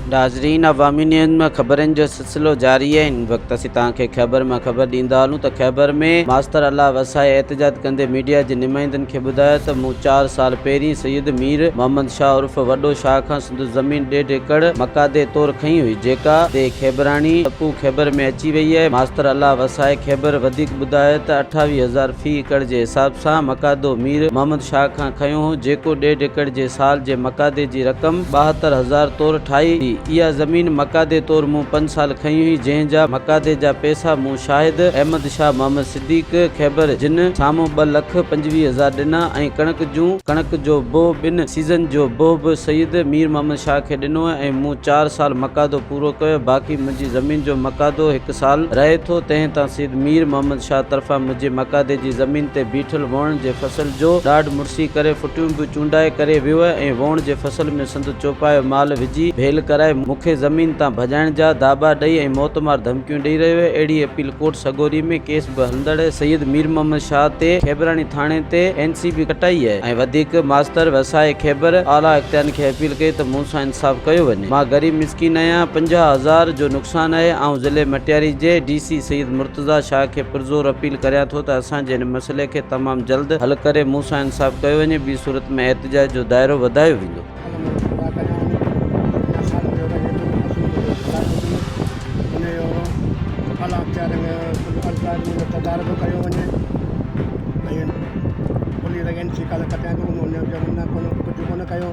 नाज़रीन, अवामी न्यूज़ में ख़बरनि जो सिलसिलो जारी है। इन वक्त असीं तव्हांखे ख़ैबर में ख़बर ॾींदा हलूं त ख़ैबर में मास्तर अल्लाह वसाए एहतजाज कंदे मीडिया जे नुमाइंदनि खे ॿुधायो त मूं 4 साल पहिरीं सैयद मीर मोहम्मद शाह उर्फ़ वॾो शाह खां सिंधु ज़मीन 1.5 एकड़ मकादे तौर खई हुई, जेका ते खैबरानी टपू ख़ैबर में अची वई आहे। मास्तर अल्लाह वसाए ख़ैबर वधीक ॿुधायो त 28,000 फ़ी एकड़ जे हिसाब सां मकादो मीर मोहम्मद शाह खां खयो हो, जेको 1.5 एकड़ जे साल जे मकादे जी रक़म 72,000 तौर ठाही। इहा ज़मीन मकादे तौर मूं 5 साल खई हुई, जंहिंजा मकादे जा पैसा मूं शाहिद अहमद शाह मोहम्मद सिद्दीक ख़ैबर जिन साम्हूं 2,25,000 ॾिना ऐं कणक जो बोह 2 सीज़न जो बोह बि सैयद मीर मोहम्मद शाह खे ॾिनो ऐं मूं 4 साल मकादो पूरो कयो। बाक़ी मुंहिंजी ज़मीन जो मकादो 1 साल रहे थो। तंहिं तां सैयद मीर मोहम्मद शाह तरफ़ां मुंहिंजे मकादे जी ज़मीन ते बीठल वण जे फसल जो ॾाढ मुड़सी करे फुटियूं बि चूंडाए करे वियो ऐं वण जे फसल में संदु चौपायो माल विझी भेल कराए मूंखे ज़मीन तां भॼाइण जा दाबा ॾेई ऐं मौतमार धमकियूं ॾेई रहियो आहे। अहिड़ी अपील कोर्ट सगोरी में केस बि हलंदड़ सैयद मीर मोहम्मद शाह ते खैबरानी थाणे ते NCB कटाई आहे ऐं वधीक मास्तर वसाए ख़ैबर आला इख्तियारनि खे अपील कई त मूं सां इंसाफ़ कयो वञे। मां ग़रीब मिसकिन आहियां, 50,000 जो नुक़सानु आहे ऐं ज़िले मटियारी जे DC सैयद मुर्तज़ा शाह खे पुरज़ोर अपील करियां थो त असांजे हिन मसइले खे तमामु जल्द हल करे मूं सां इंसाफ़ कयो वञे। ॿी सूरत में एहतजाज जो दाइरो वधायो वेंदो। तदारक कयो वञे ऐं पुलिस एजेंसी काल्ह कटिया कुझु कोन कयो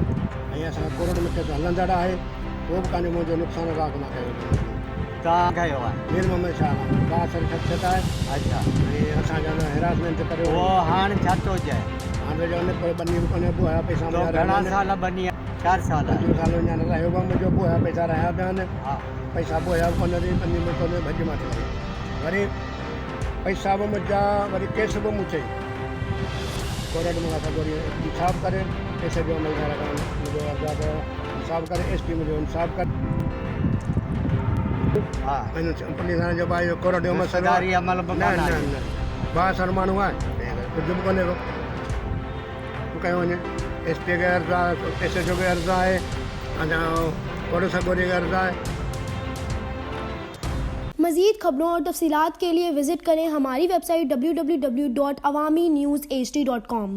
ऐं असां कोर्ट में केस हलंदड़ आहे, उहो बि कान्हे मुंहिंजो नुक़सानु राख न कयो। तव्हां कयो आहे मीर मोहम्मद शाह बासर शख़्सियत आहे। अच्छा, ऐं असांजा हिरासमेंट करियो। उहो हाणे छा थो चए? हाणे जो कोई बनी बि कोन्हे, ॿुहा पैसा घणा साल बनी? 4 साल 5 साल अञा न रहियो आहे मुंहिंजो, ॿुहा पैसा रहिया पिया आहिनि। हा, पैसा ॿुहा बि कोन थी, बनी में कोन्हे, भॼ मां थी वरी पैसा बि मुंहिंजा, वरी केस बि मूं चई कोर्ट में सगोरी इंसाफ़ करे पैसे जो अमल मुंहिंजो इंसाफ़ करे, SP मुंहिंजो इंसाफ़ कर। हा, पुलिस थाणे जो भाई कोर्ट जो मसइलो सरकारी अमल बि न कोन आहे। न न बासर माण्हू आहे, कुझु बि कोन्हे कयो वञे। SP खे अर्ज़ु आहे, SHO खे अर्ज़ु आहे, अञा कोर्ट सगोरी खे अर्ज़ु आहे। मज़ीद खबरों और तफसीलात के लिए विजिट करें हमारी वेबसाइट www.awamiNewsHD.com।